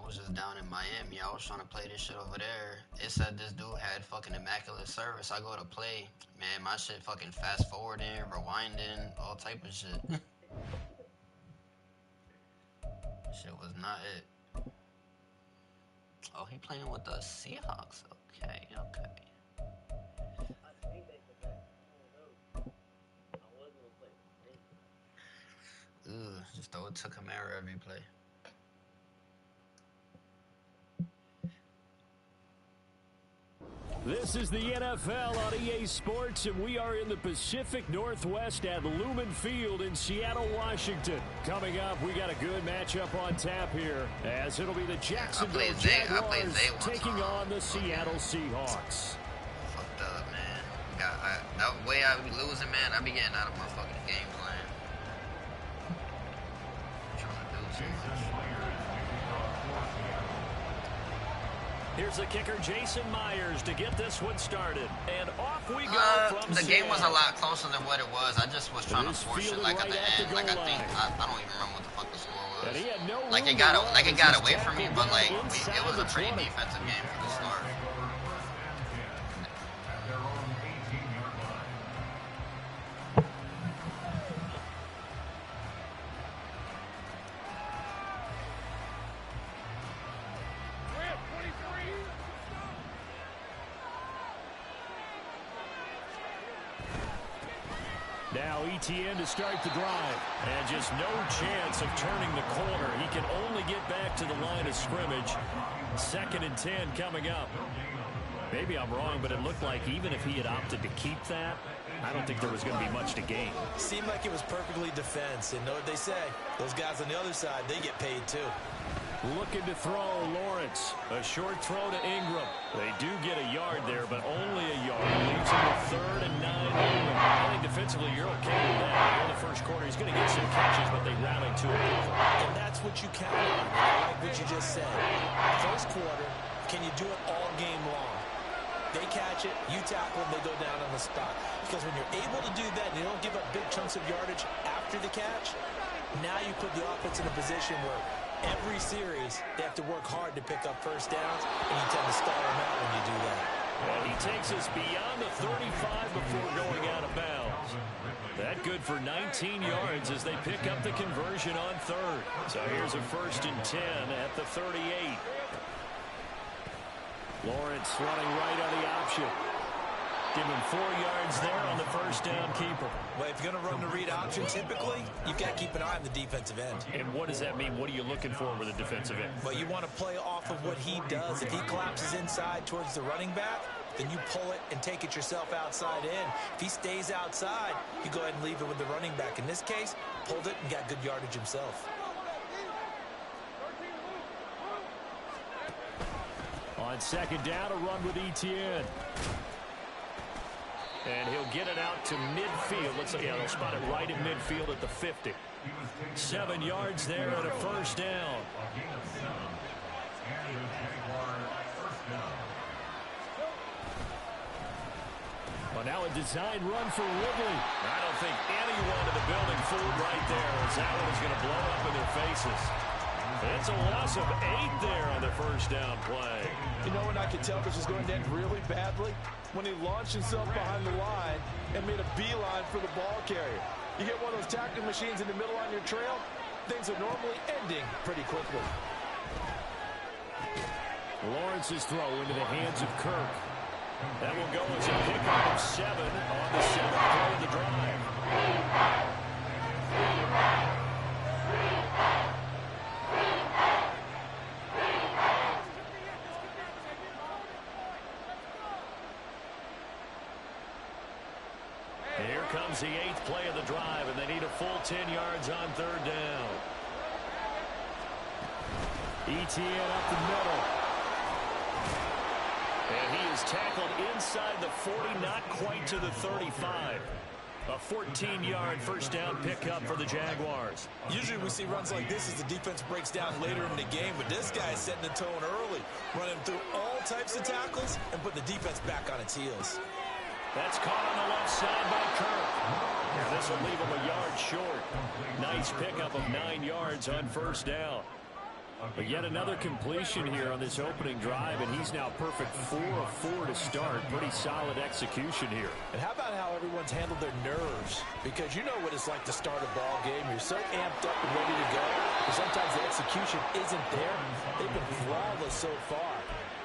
was just down in Miami. I was trying to play this shit over there. It said this dude had fucking immaculate service. I go to play. Man, my shit fucking fast forwarding, rewinding, all type of shit. Shit was not it. Oh, he playing with the Seahawks. Okay, okay. Ugh, just throw it to Kamara every play. This is the NFL on EA Sports, and we are in the Pacific Northwest at Lumen Field in Seattle, Washington. Coming up, we got a good matchup on tap here, as it'll be the Jacksonville Jaguars taking on the Seattle Seahawks. Fucked up, man. That way I be losing, man, I be getting out of my fucking game plan. I'm trying to do too much. Here's the kicker, Jason Myers, to get this one started. And off we go from the game was a lot closer than what it was. I just was trying to force it like at the end. Like I think I don't even remember what the fuck the score was. Like it got away from me, but like it was a pretty defensive game for the start. Now ETN to start the drive. And just no chance of turning the corner. He can only get back to the line of scrimmage. 2nd and 10 coming up. Maybe I'm wrong, but it looked like even if he had opted to keep that, I don't think there was going to be much to gain. Seemed like it was perfectly defense. And know what they say? Those guys on the other side, they get paid too. Looking to throw Lawrence. A short throw to Ingram. They do get a yard there, but only a yard. Leaves him with 3rd and 9. I think defensively you're okay with that. In the first quarter, he's going to get some catches, but they rallied to it. And that's what you count on. I like what you just said. First quarter, can you do it all game long? They catch it, you tackle them, they go down on the spot. Because when you're able to do that and you don't give up big chunks of yardage after the catch, now you put the offense in a position where every series, they have to work hard to pick up first downs, and you tend to stall them out when you do that. And he takes us beyond the 35 before going out of bounds. That good for 19 yards as they pick up the conversion on 3rd. So here's a 1st and 10 at the 38. Lawrence running right on the option. Give him 4 yards there on the first down keeper. Well, if you're going to run the read option, typically, you've got to keep an eye on the defensive end. And what does that mean? What are you looking for with a defensive end? Well, you want to play off of what he does. If he collapses inside towards the running back, then you pull it and take it yourself outside in. If he stays outside, you go ahead and leave it with the running back. In this case, pulled it and got good yardage himself. On 2nd down, a run with ETN. And he'll get it out to midfield. Let's see, yeah, they'll spot it right in midfield at the 50. 7 yards there and a 1st down. Well, now a design run for Ridley. I don't think anyone in the building fooled right there as that one is going to blow up in their faces. It's a loss of 8 there on the first down play. You know when I could tell this was going to end really badly? When he launched himself behind the line and made a beeline for the ball carrier. You get one of those tackling machines in the middle on your trail, things are normally ending pretty quickly. Lawrence's throw into the hands of Kirk. That will go as a pickup of 7 on the 7th play of the drive. Here comes the 8th play of the drive, and they need a full 10 yards on 3rd down. ETN up the middle. And he is tackled inside the 40, not quite to the 35. A 14-yard first down pickup for the Jaguars. Usually we see runs like this as the defense breaks down later in the game, but this guy is setting the tone early, running through all types of tackles and putting the defense back on its heels. That's caught on the left side by Kirk. Yeah, this will leave him a yard short. Nice pickup of 9 yards on first down. But yet another completion here on this opening drive, and he's now perfect 4 of 4 to start. Pretty solid execution here. And how about how everyone's handled their nerves? Because you know what it's like to start a ball game. You're so amped up and ready to go. But sometimes the execution isn't there. They've been flawless so far.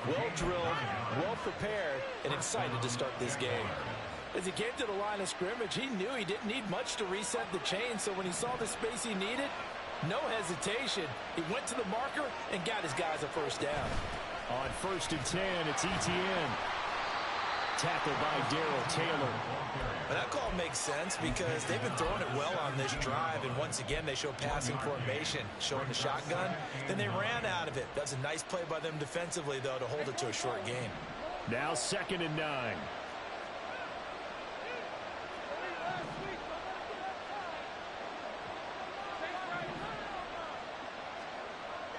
Well drilled, well prepared, and excited to start this game. As he came to the line of scrimmage, he knew he didn't need much to reset the chain. So when he saw the space he needed, no hesitation. He went to the marker and got his guys a first down. On 1st and 10, it's ETN. Tackled by Darrell Taylor. But that call makes sense because they've been throwing it well on this drive, and once again they show passing formation, showing the shotgun. Then they ran out of it. That's a nice play by them defensively, though, to hold it to a short game. Now 2nd and 9.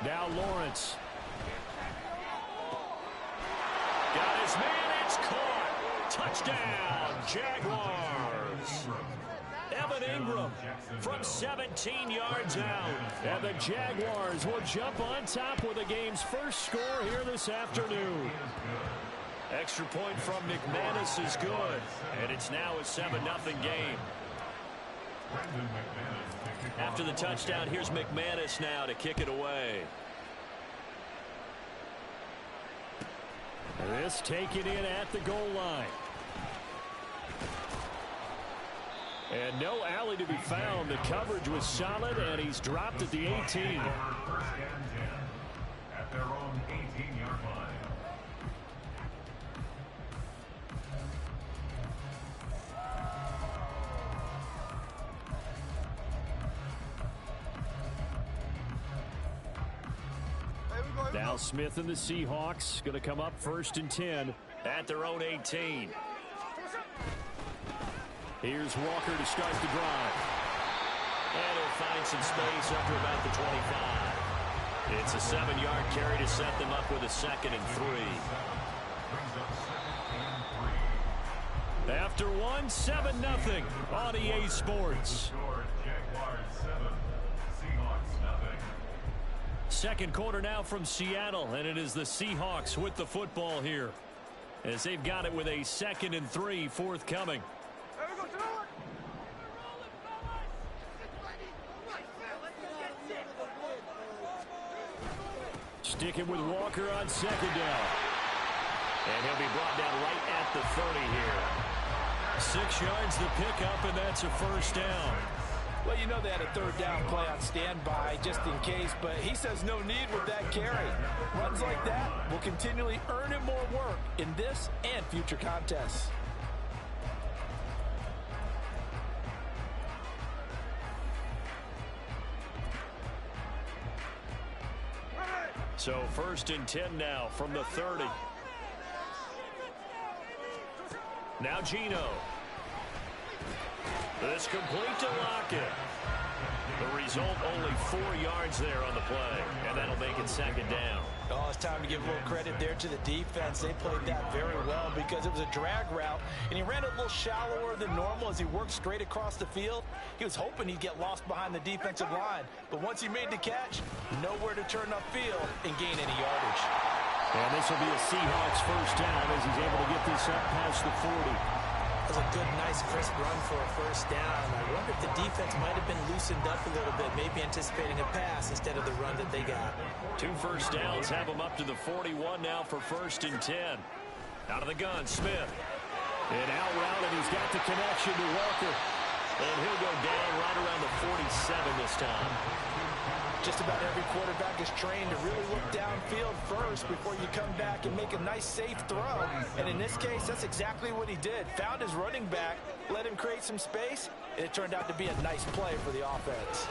Now Lawrence. Got his man, it's caught. Touchdown, Jaguars. Evan Ingram from 17 yards out. And the Jaguars will jump on top with the game's first score here this afternoon. Extra point from McManus is good. And it's now a 7-0 game. After the touchdown, here's McManus now to kick it away. This taken in at the goal line. And no alley to be found. The coverage was solid, and he's dropped at the 18. At their own 18-yard line. Now Smith and the Seahawks going to come up 1st and 10 at their own 18. Here's Walker to start the drive. And he'll find some space up to about the 25. It's a 7-yard carry to set them up with a 2nd and 3. After one, 7-0 on EA Sports. Second quarter now from Seattle, and it is the Seahawks with the football here as they've got it with a 2nd and 3 forthcoming. Sticking with Walker on 2nd down. And he'll be brought down right at the 30 here. 6 yards the pickup, and that's a first down. Well, you know they had a 3rd down play on standby just in case, but he says no need with that carry. Runs like that will continually earn him more work in this and future contests. So 1st and 10 now from the 30. Now Geno. This complete to Lockett. The result, only 4 yards there on the play, and that'll make it 2nd down. Oh, it's time to give a little credit there to the defense. They played that very well because it was a drag route, and he ran it a little shallower than normal as he worked straight across the field. He was hoping he'd get lost behind the defensive line, but once he made the catch, nowhere to turn upfield and gain any yardage. And this will be a Seahawks first down as he's able to get this up past the 40. That was a good, nice, crisp run for a first down. I wonder if the defense might have been loosened up a little bit, maybe anticipating a pass instead of the run that they got. 2 first downs have him up to the 41 now for 1st and 10. Out of the gun, Smith. And out route, and he's got the connection to Walker. And he'll go down right around the 47 this time. Just about every quarterback is trained to really look downfield first before you come back and make a nice, safe throw. And in this case, that's exactly what he did. Found his running back, let him create some space, and it turned out to be a nice play for the offense.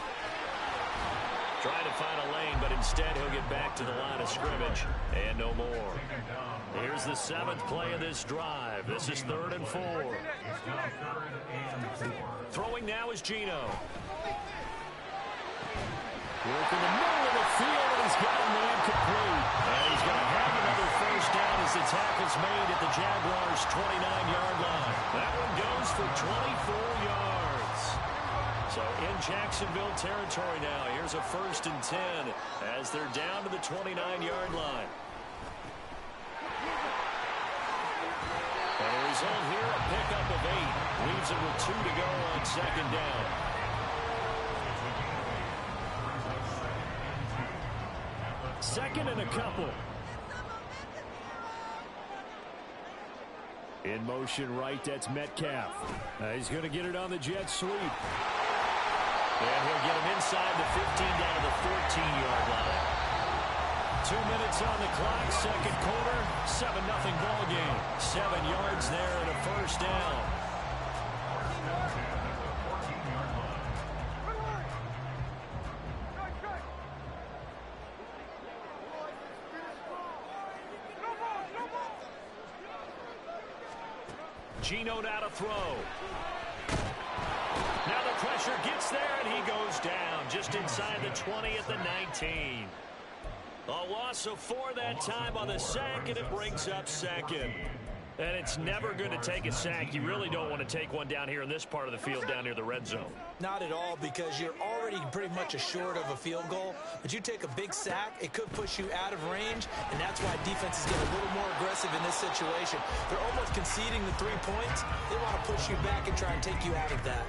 Trying to find a lane, but instead he'll get back to the line of scrimmage. And no more. Here's the 7th play of this drive. This is 3rd and 4. Throwing now is Geno. Working the middle of the field, and he's got him incomplete. And he's going to have another first down as the tackle's made at the Jaguars' 29-yard line. That one goes for 24 yards. So in Jacksonville territory now. Here's a 1st and 10 as they're down to the 29-yard line. And the result here, a pickup of 8. Leaves it with 2 to go on 2nd down. Second and a couple. In motion right, that's Metcalf. He's going to get it on the jet sweep. And he'll get him inside the 15 down to the 14-yard line. 2 minutes on the clock, 2nd quarter, 7-0 ball game. 7 yards there and a 1st down. Geno now to throw. Now the pressure gets there, and he goes down just inside the 20 at the 19. A loss of 4 that time on the sack, and it brings up 2nd. And it's never going to take a sack. You really don't want to take one down here in this part of the field down near the red zone. Not at all, because you're already pretty much assured of a field goal. But you take a big sack, it could push you out of range, and that's why defenses get a little more aggressive in this situation. They're almost conceding the 3 points. They want to push you back and try and take you out of that.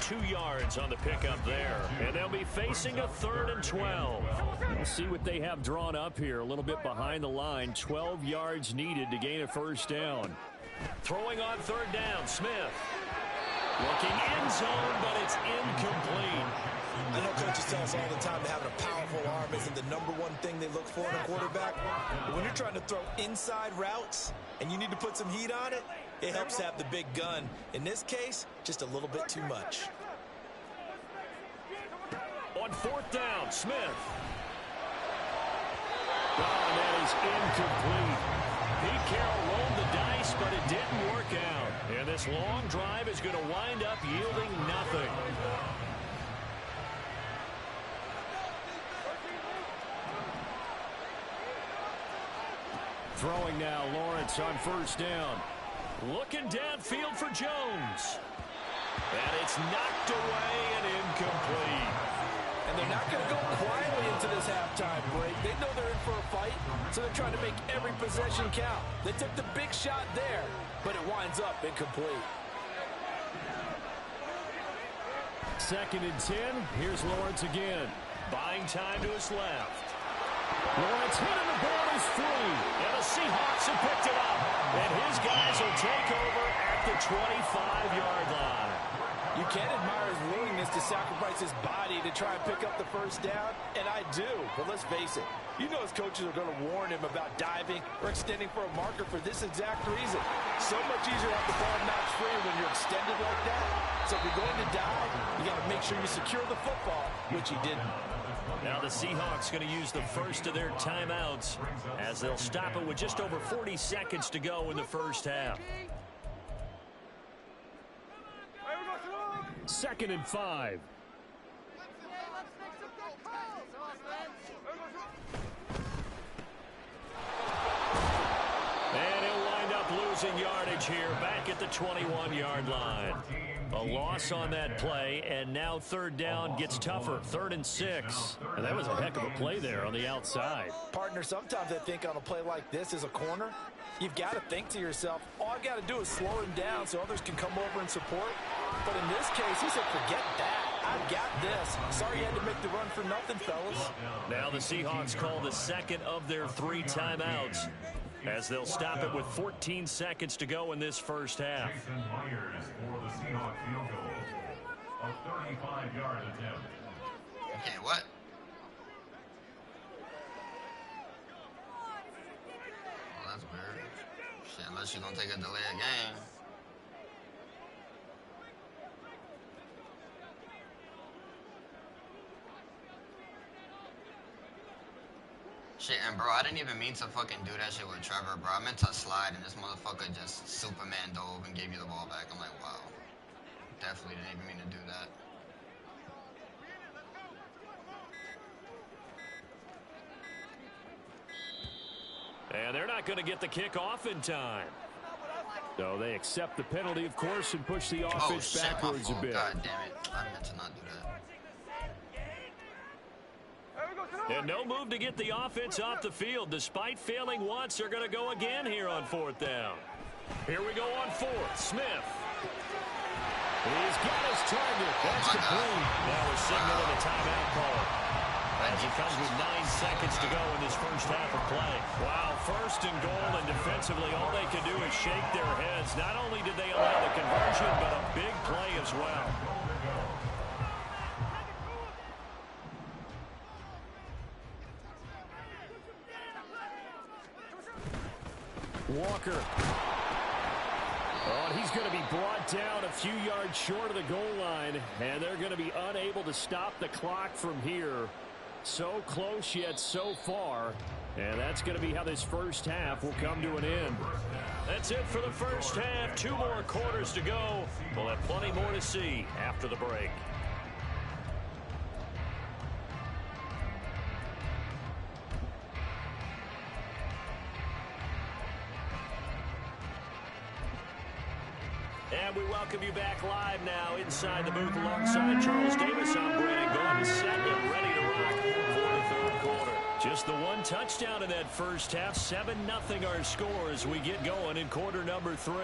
2 yards on the pickup there, and they'll be facing a 3rd and 12. We'll see what they have drawn up here. A little bit behind the line. 12 yards needed to gain a 1st down. Throwing on 3rd down, Smith. Looking end zone, but it's incomplete. I know coaches tell us all the time that having a powerful arm isn't the #1 thing they look for in a quarterback. But when you're trying to throw inside routes and you need to put some heat on it, it helps to have the big gun. In this case, just a little bit too much. On 4th down, Smith. Oh, that is incomplete. Pete Carroll rolled the dice, but it didn't work out. And this long drive is going to wind up yielding nothing. Throwing now, Lawrence on 1st down. Looking downfield for Jones. And it's knocked away and incomplete. And they're not going to go quietly into this halftime break. They know they're in for a fight, so they're trying to make every possession count. They took the big shot there, but it winds up incomplete. 2nd and 10. Here's Lawrence again. Buying time to his left. Lawrence hit and the ball is free. And the Seahawks have picked it up. And his guys will take over at the 25-yard line. You can't admire his willingness to sacrifice his body to try and pick up the 1st down, and I do. But let's face it, you know his coaches are going to warn him about diving or extending for a marker for this exact reason. So much easier to have the ball knocked free when you're extended like that. So if you're going to dive, you got to make sure you secure the football, which he didn't. Now the Seahawks going to use the first of their timeouts as they'll stop it with just over 40 seconds to go in the 1st half. 2nd and 5. And he'll wind up losing yardage here back at the 21-yard line. A loss on that play, and now 3rd down gets tougher. 3rd and 6. And that was a heck of a play there on the outside. Partner, sometimes I think on a play like this as a corner, you've got to think to yourself, all I've got to do is slow him down so others can come over and support. But in this case, he said, forget that. I've got this. Sorry you had to make the run for nothing, fellas. Now the Seahawks call the 2nd of their 3 timeouts as they'll stop it with 14 seconds to go in this 1st half. Okay, what? Well, that's weird. Shit, unless you're gonna take a delay of game. Shit, and bro, I didn't even mean to fucking do that shit with Trevor, bro. I meant to slide, and this motherfucker just Superman dove and gave you the ball back. I'm like, wow. Definitely didn't even mean to do that. And they're not going to get the kickoff in time. So they accept the penalty, of course, and push the offense backwards a bit. God damn it. I meant to not do that. And no move to get the offense off the field. Despite failing once, they're going to go again here on 4th down. Here we go on 4th. Smith. He's got his target. That's complete. Now we're signaling a timeout call. As he comes with 9 seconds to go in this first half of play. Wow, 1st and goal, and defensively all they can do is shake their heads. Not only did they allow the conversion, but a big play as well. Walker. Oh, and he's going to be brought down a few yards short of the goal line, and they're going to be unable to stop the clock from here. So close yet so far, and that's going to be how this first half will come to an end. That's it for the first half. 2 more quarters to go. We'll have plenty more to see after the break. And we welcome you back live now inside the booth alongside Charles Davis. I'm Brandon Gordon, set and ready to rock for the 3rd quarter. Just the 1 touchdown in that first half. 7-0 our score as we get going in quarter number 3.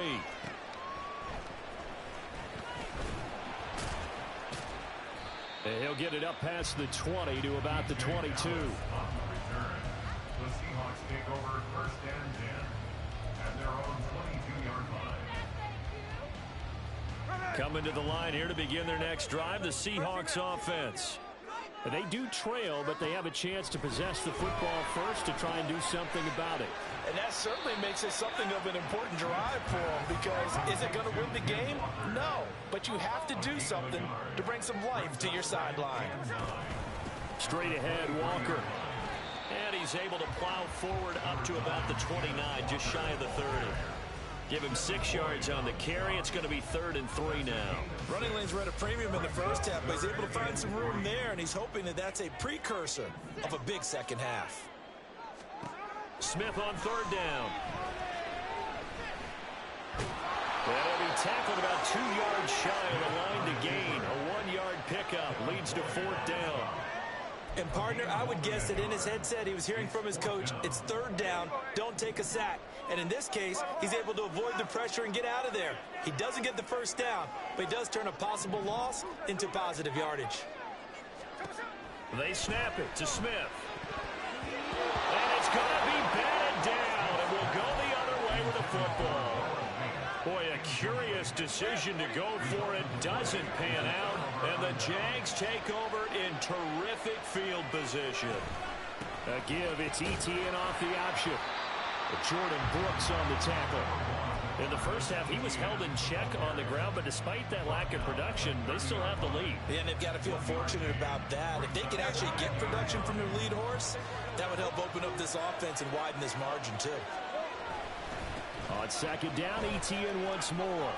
And he'll get it up past the 20 to about the 22. The Seahawks take over 1st and 10 at their own 22-yard line. Coming to the line here to begin their next drive, the Seahawks offense. They do trail, but they have a chance to possess the football first to try and do something about it. And that certainly makes it something of an important drive for them, because is it going to win the game? No, but you have to do something to bring some life to your sideline. Straight ahead, Walker. And he's able to plow forward up to about the 29, just shy of the 30. Give him 6 yards on the carry. It's going to be 3rd and 3 now. Running lanes were at a premium in the first half, but he's able to find some room there, and he's hoping that that's a precursor of a big second half. Smith on 3rd down. That'll be tackled about 2 yards shy of the line to gain. A 1-yard pickup leads to 4th down. And, partner, I would guess that in his headset he was hearing from his coach, it's 3rd down, don't take a sack. And in this case, he's able to avoid the pressure and get out of there. He doesn't get the first down, but he does turn a possible loss into positive yardage. They snap it to Smith. And it's going to be batted down, and we'll go the other way with the football. Boy, a curious decision to go for it. Doesn't pan out, and the Jags take over in terrific field position. A give, it's ETN off the option. Jordan Brooks on the tackle. In the first half, he was held in check on the ground, but despite that lack of production, they still have the lead. Yeah, and they've got to feel fortunate about that. If they could actually get production from their lead horse, that would help open up this offense and widen this margin, too. On 2nd down, ETN once more.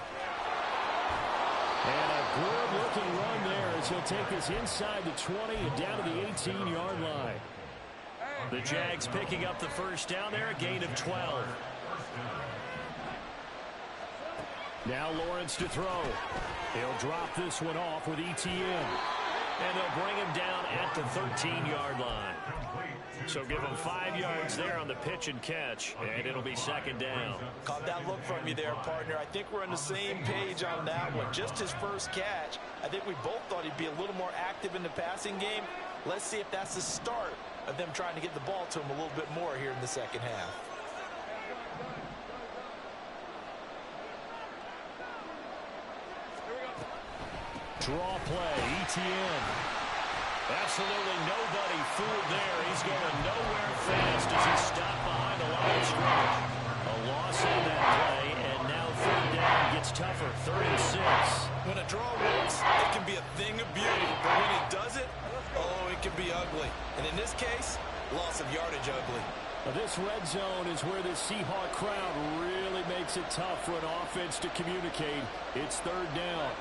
And a good-looking run there as he'll take this inside the 20 and down to the 18-yard line. The Jags picking up the first down there, a gain of 12. Now Lawrence to throw. He'll drop this one off with ETN. And they'll bring him down at the 13-yard line. So give him 5 yards there on the pitch and catch, and it'll be 2nd down. Caught that look from you there, partner. I think we're on the same page on that one. Just his first catch. I think we both thought he'd be a little more active in the passing game. Let's see if that's the start of them trying to get the ball to him a little bit more here in the second half. Draw play, ETN. Absolutely nobody fooled there. He's going nowhere fast as he's stopped behind the line of scrimmage. A loss on that play, and now 3rd down gets tougher, 3rd and 6. When a draw works, it can be a thing of beauty, but when it doesn't, oh, it can be ugly. And in this case, loss of yardage ugly. Now this red zone is where the Seahawk crowd really makes it tough for an offense to communicate. It's 3rd down.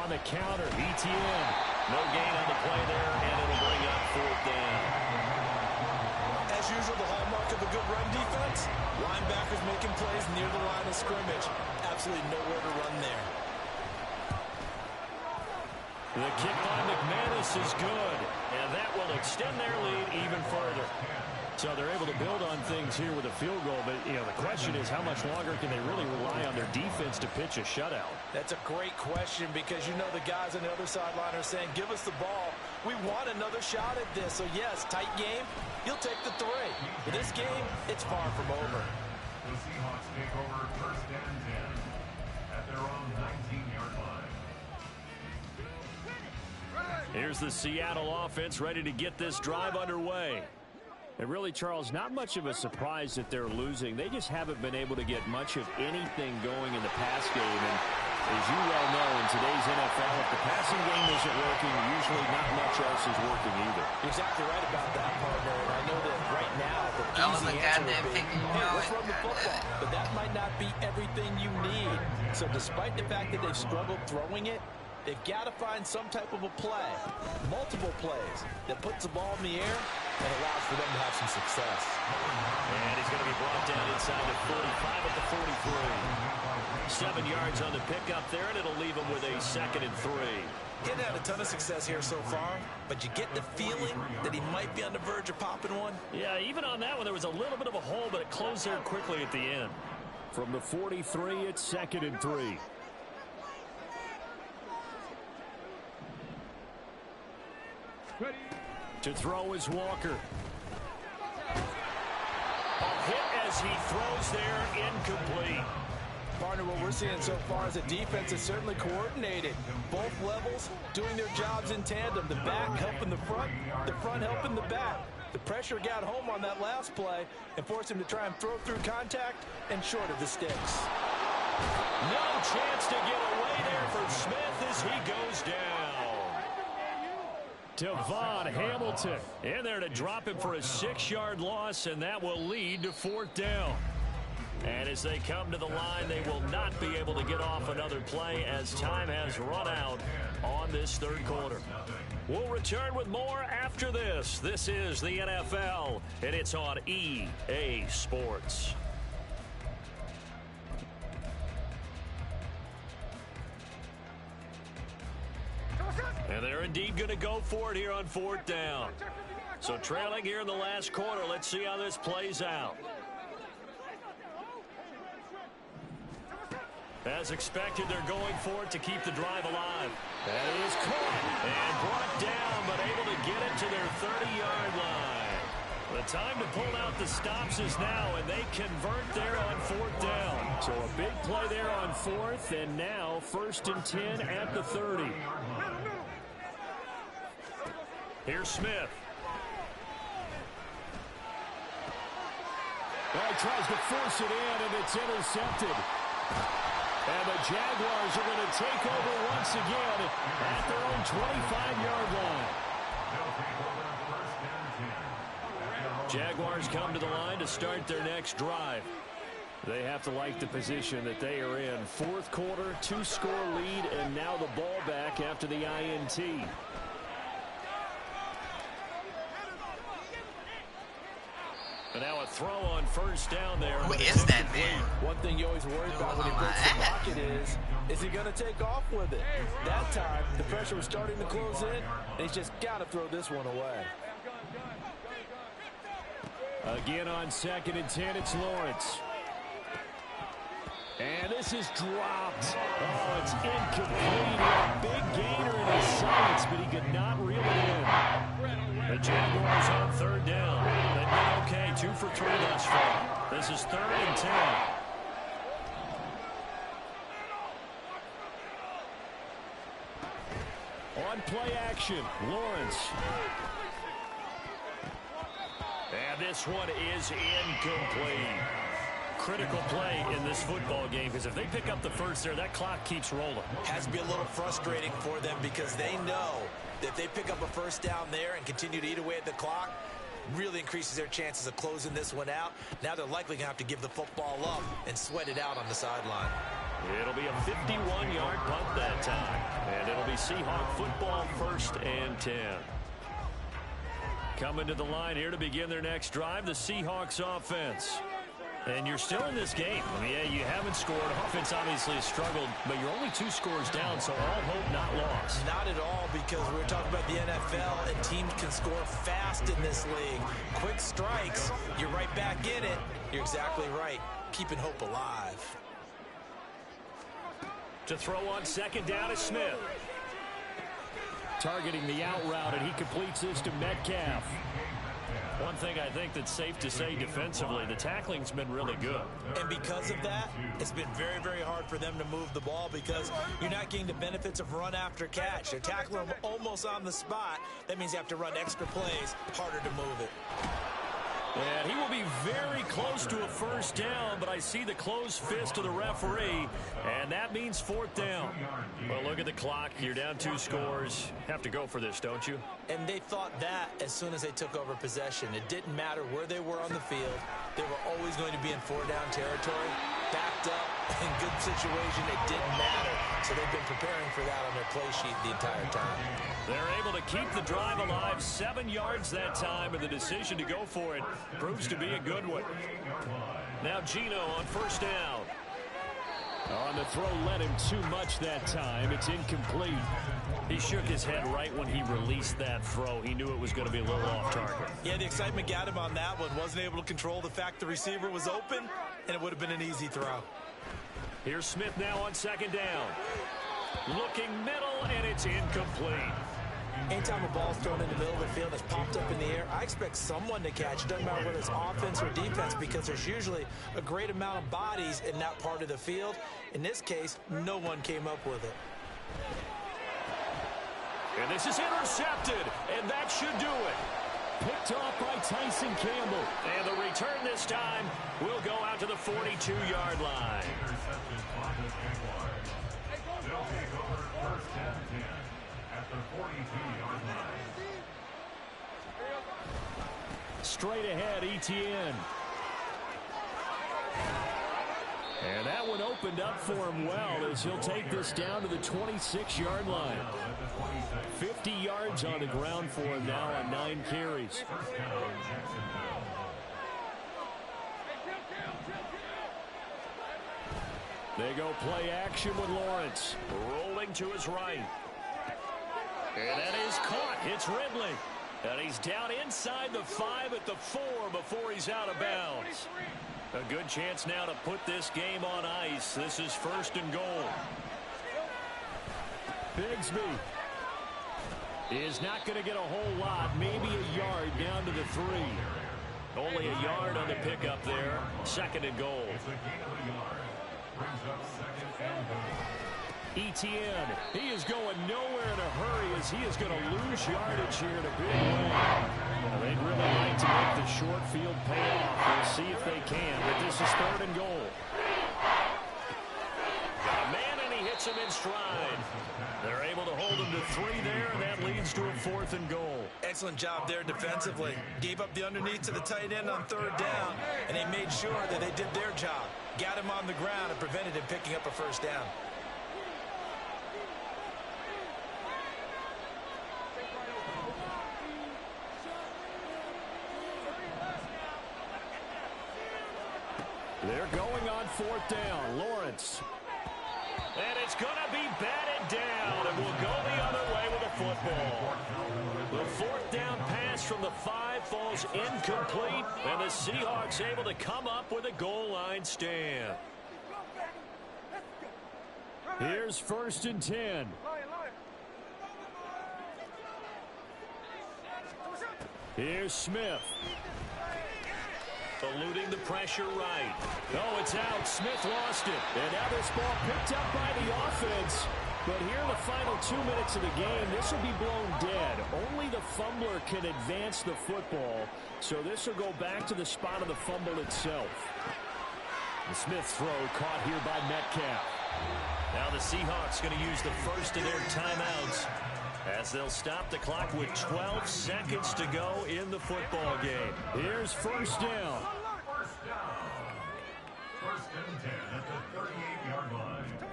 On the counter, ETN. No gain on the play there, and it'll bring up 4th down. As usual, the hallmark of a good run defense, linebackers making plays near the line of scrimmage. Absolutely nowhere to run there. The kick by McManus is good, and that will extend their lead even further. So they're able to build on things here with a field goal, but the question is how much longer can they really rely on their defense to pitch a shutout? That's a great question because the guys on the other sideline are saying, give us the ball. We want another shot at this. So, yes, tight game. You'll take the 3. But this game, it's far from over. The Seahawks take over 1st and 10 at their own 19-yard line. Here's the Seattle offense ready to get this drive underway. And really, Charles, not much of a surprise that they're losing. They just haven't been able to get much of anything going in the pass game. And as you well know, in today's NFL, if the passing game isn't working, usually not much else is working either. You're exactly right about that, partner. And I know that right now, that was a goddamn pick. Let's run the football. But that might not be everything you need. So despite the fact that they've struggled throwing it, they've got to find some type of a play, multiple plays, that puts the ball in the air and allows for them to have some success. And he's going to be brought down inside the 45 at the 43. 7 yards on the pickup there, and it'll leave him with a 2nd and 3. Getting had a ton of success here so far, but you get the feeling that he might be on the verge of popping one. Yeah, even on that one, there was a little bit of a hole, but it closed there quickly at the end. From the 43, it's 2nd and 3. To throw is Walker. A hit as he throws there, incomplete. Partner, what we're seeing so far is the defense is certainly coordinated. Both levels doing their jobs in tandem. The back helping the front helping the back. The pressure got home on that last play and forced him to try and throw through contact and short of the sticks. No chance to get away there for Smith as he goes down. Devon Hamilton in there to drop him for a 6-yard loss, and that will lead to 4th down. And as they come to the line, they will not be able to get off another play as time has run out on this 3rd quarter. We'll return with more after this. This is the NFL, and it's on EA Sports. And they're indeed going to go for it here on 4th down. So trailing here in the last quarter, let's see how this plays out. As expected, they're going for it to keep the drive alive. That is caught and brought down, but able to get it to their 30-yard line. The time to pull out the stops is now, and they convert there on 4th down. So a big play there on 4th, and now 1st and 10 at the 30. Here's Smith. Well, he tries to force it in, and it's intercepted. And the Jaguars are going to take over once again at their own 25-yard line. Jaguars come to the line to start their next drive. They have to like the position that they are in. 4th quarter, 2-score lead, and now the ball back after the INT. And now a throw on 1st down there. Who is that man? One thing you always worry about when he breaks the pocket is he going to take off with it? That time, the pressure was starting to close in, and he's just got to throw this one away. Again on 2nd and 10, it's Lawrence. And this is dropped. Oh, it's incomplete. A big gainer in his sights, but he could not reel it in. The Jaguars on 3rd down. They've been okay, 2 for 3 thus far. This is 3rd and 10. On play action, Lawrence. And this one is incomplete. Critical play in this football game, because if they pick up the 1st there, that clock keeps rolling. Has to be a little frustrating for them because they know that if they pick up a 1st down there and continue to eat away at the clock, really increases their chances of closing this one out. Now they're likely going to have to give the football up and sweat it out on the sideline. It'll be a 51-yard punt that time. And it'll be Seahawk football, 1st and 10. Coming to the line here to begin their next drive, the Seahawks offense. And you're still in this game. I mean, yeah, you haven't scored. Offense obviously has struggled, but you're only 2 scores down, so all hope not lost. Not at all, because we were talking about the NFL, and teams can score fast in this league. Quick strikes, you're right back in it. You're exactly right. Keeping hope alive. To throw on 2nd down is Smith. Targeting the out route, and he completes this to Metcalf. One thing I think that's safe to say defensively, the tackling's been really good. And because of that, it's been very, very hard for them to move the ball because you're not getting the benefits of run after catch. They're tackling them almost on the spot. That means you have to run extra plays, harder to move it. And he will be very close to a 1st down, but I see the closed fist of the referee, and that means 4th down. Well, look at the clock. You're down 2 scores. Have to go for this, don't you? And they thought that as soon as they took over possession. It didn't matter where they were on the field. They were always going to be in 4-down territory. Backed up, in good situation, it didn't matter. So they've been preparing for that on their play sheet the entire time. They're able to keep the drive alive, 7 yards that time, and the decision to go for it proves to be a good one. Now Gino on 1st down. On the throw, led him too much that time. It's incomplete. He shook his head right when he released that throw. He knew it was going to be a little off target. Yeah, the excitement got him on that one. Wasn't able to control the fact the receiver was open, and it would have been an easy throw. Here's Smith now on 2nd down. Looking middle, and it's incomplete. Anytime a ball's thrown in the middle of the field that's popped up in the air, I expect someone to catch. It doesn't matter whether it's offense or defense because there's usually a great amount of bodies in that part of the field. In this case, no one came up with it. And this is intercepted, and that should do it. Picked off by Tyson Campbell. And the return this time will go out to the 42-yard line. Intercepted by the Jaguars. They'll take over 1st and 10 at the 42-yard line. Straight ahead, Etienne. And that one opened up for him well as he'll take this down to the 26-yard line. 50 yards on the ground for him now on 9 carries. They go play action with Lawrence. Rolling to his right. And that is caught. It's Ridley. And he's down inside the 5 at the 4 before he's out of bounds. A good chance now to put this game on ice. This is 1st and goal. Bigsby is not going to get a whole lot. Maybe a yard down to the 3. Only a yard on the pickup there. 2nd and goal. Etienne, he is going nowhere in a hurry as he is going to lose yardage here in a big way. Well, they'd really like to make the short field pay off. We'll see if they can, but this is 3rd and goal. Got a man, and he hits him in stride. They're able to hold him to 3 there, and that leads to a 4th and goal. Excellent job there defensively. Gave up the underneath to the tight end on 3rd down, and they made sure that they did their job. Got him on the ground and prevented him picking up a 1st down. They're going on 4th down. Lawrence. And it's going to be batted down, and will go the other way with a football. The 4th down pass from the 5 falls incomplete, and the Seahawks able to come up with a goal line stand. Here's 1st and 10. Here's Smith. Eluding the pressure right. Oh, it's out. Smith lost it. And now this ball picked up by the offense. But here in the final 2 minutes of the game, this will be blown dead. Only the fumbler can advance the football. So this will go back to the spot of the fumble itself. The Smith throw caught here by Metcalf. Now the Seahawks going to use the first of their timeouts as they'll stop the clock with 12 seconds to go in the football game. Here's 1st down. 1st and 10 at the 38-yard line.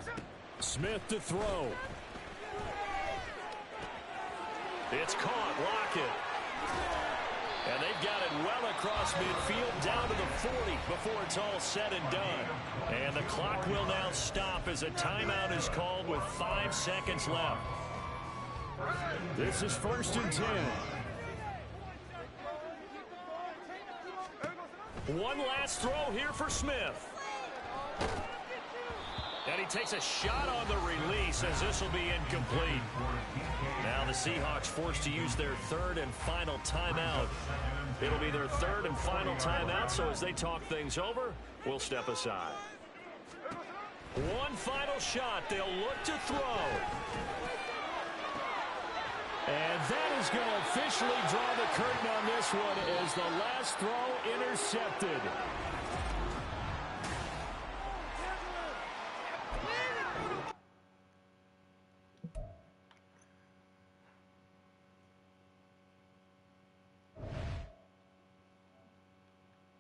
Smith to throw. It's caught. Lockett. And they've got it well across midfield down to the 40 before it's all said and done. And the clock will now stop as a timeout is called with 5 seconds left. This is 1st and 10. One last throw here for Smith. And he takes a shot on the release as this will be incomplete. Now the Seahawks forced to use their 3rd and final timeout. It'll be their 3rd and final timeout, so as they talk things over, we'll step aside. One final shot. They'll look to throw. And that is going to officially draw the curtain on this one as the last throw intercepted.